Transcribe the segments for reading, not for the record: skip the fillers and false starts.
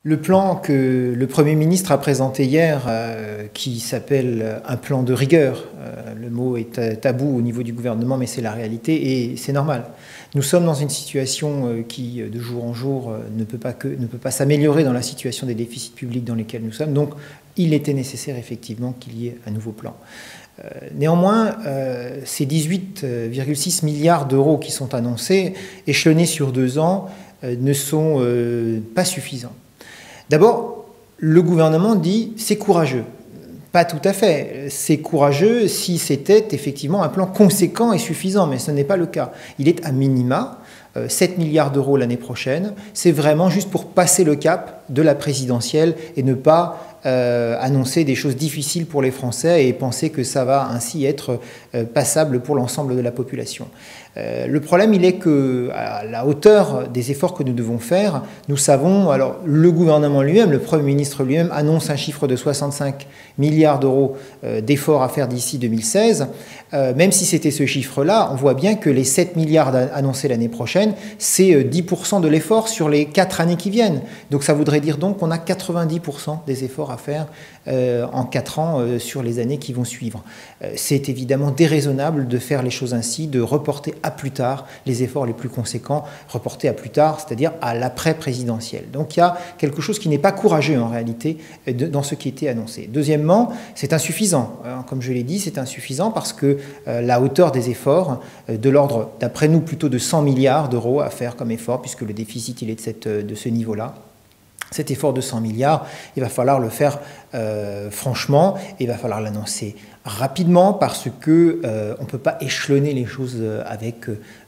Le plan que le Premier ministre a présenté hier, qui s'appelle un plan de rigueur, le mot est tabou au niveau du gouvernement, mais c'est la réalité et c'est normal. Nous sommes dans une situation qui, de jour en jour, ne peut pas s'améliorer dans la situation des déficits publics dans lesquels nous sommes. Donc, il était nécessaire effectivement qu'il y ait un nouveau plan. Néanmoins, ces 18,6 milliards d'euros qui sont annoncés, échelonnés sur 2 ans, ne sont pas suffisants. D'abord, le gouvernement dit c'est courageux. Pas tout à fait. C'est courageux si c'était effectivement un plan conséquent et suffisant, mais ce n'est pas le cas. Il est à minima 7 milliards d'euros l'année prochaine. C'est vraiment juste pour passer le cap de la présidentielle et ne pas annoncer des choses difficiles pour les Français et penser que ça va ainsi être passable pour l'ensemble de la population. Le problème, il est que à la hauteur des efforts que nous devons faire, nous savons, alors le gouvernement lui-même, le Premier ministre lui-même annonce un chiffre de 65 milliards d'euros d'efforts à faire d'ici 2016. Même si c'était ce chiffre-là, on voit bien que les 7 milliards annoncés l'année prochaine, c'est 10% de l'effort sur les 4 années qui viennent. Donc ça voudrait dire donc qu'on a 90% des efforts à faire en 4 ans sur les années qui vont suivre. C'est évidemment déraisonnable de faire les choses ainsi, de reporter à plus tard les efforts les plus conséquents, reporter à plus tard, c'est-à-dire à l'après-présidentiel. Donc il y a quelque chose qui n'est pas courageux en réalité dans ce qui était annoncé. Deuxièmement, c'est insuffisant. Comme je l'ai dit, c'est insuffisant parce que la hauteur des efforts, de l'ordre, d'après nous, plutôt de 100 milliards d'euros à faire comme effort, puisque le déficit il est de ce niveau-là. Cet effort de 100 milliards, il va falloir le faire franchement, il va falloir l'annoncer rapidement parce que on ne peut pas échelonner les choses avec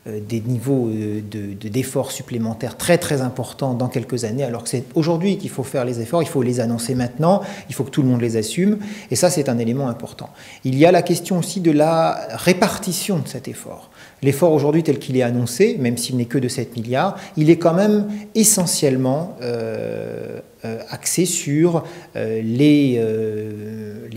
des niveaux d'efforts supplémentaires très très importants dans quelques années, alors que c'est aujourd'hui qu'il faut faire les efforts, il faut les annoncer maintenant, il faut que tout le monde les assume, et ça c'est un élément important. Il y a la question aussi de la répartition de cet effort. L'effort aujourd'hui tel qu'il est annoncé, même s'il n'est que de 7 milliards, il est quand même essentiellement axé sur les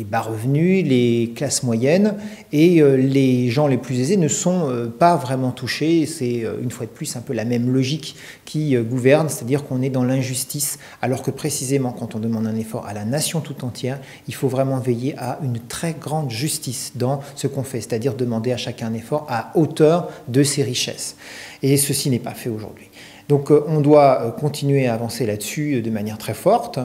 bas revenus, les classes moyennes, et les gens les plus aisés ne sont pas vraiment touchés. C'est une fois de plus un peu la même logique qui gouverne, c'est-à-dire qu'on est dans l'injustice, alors que précisément quand on demande un effort à la nation tout entière, il faut vraiment veiller à une très grande justice dans ce qu'on fait, c'est-à-dire demander à chacun un effort à hauteur de ses richesses. Et ceci n'est pas fait aujourd'hui. Donc on doit continuer à avancer là-dessus de manière très forte.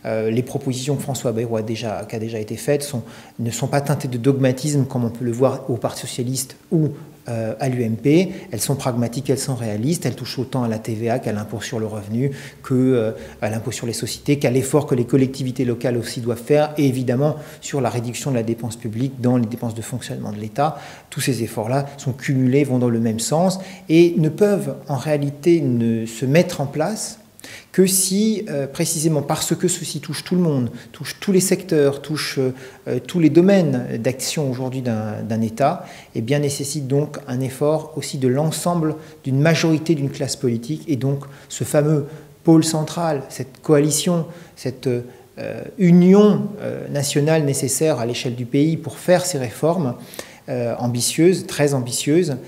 Les propositions que François Bayrou qui a déjà été faites ne sont pas teintées de dogmatisme comme on peut le voir au Parti socialiste ou à l'UMP. Elles sont pragmatiques, elles sont réalistes, elles touchent autant à la TVA qu'à l'impôt sur le revenu, qu'à l'impôt sur les sociétés, qu'à l'effort que les collectivités locales aussi doivent faire, et évidemment sur la réduction de la dépense publique dans les dépenses de fonctionnement de l'État. Tous ces efforts-là sont cumulés, vont dans le même sens, et ne peuvent en réalité ne se mettre en place que si, précisément parce que ceci touche tout le monde, touche tous les secteurs, touche tous les domaines d'action aujourd'hui d'un État, et bien nécessite donc un effort aussi de l'ensemble d'une majorité d'une classe politique, et donc ce fameux pôle central, cette coalition, cette union nationale nécessaire à l'échelle du pays pour faire ces réformes ambitieuses, très ambitieuses.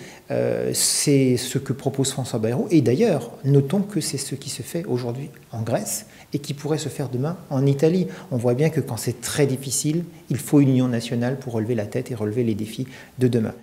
C'est ce que propose François Bayrou. Et d'ailleurs, notons que c'est ce qui se fait aujourd'hui en Grèce et qui pourrait se faire demain en Italie. On voit bien que quand c'est très difficile, il faut une union nationale pour relever la tête et relever les défis de demain.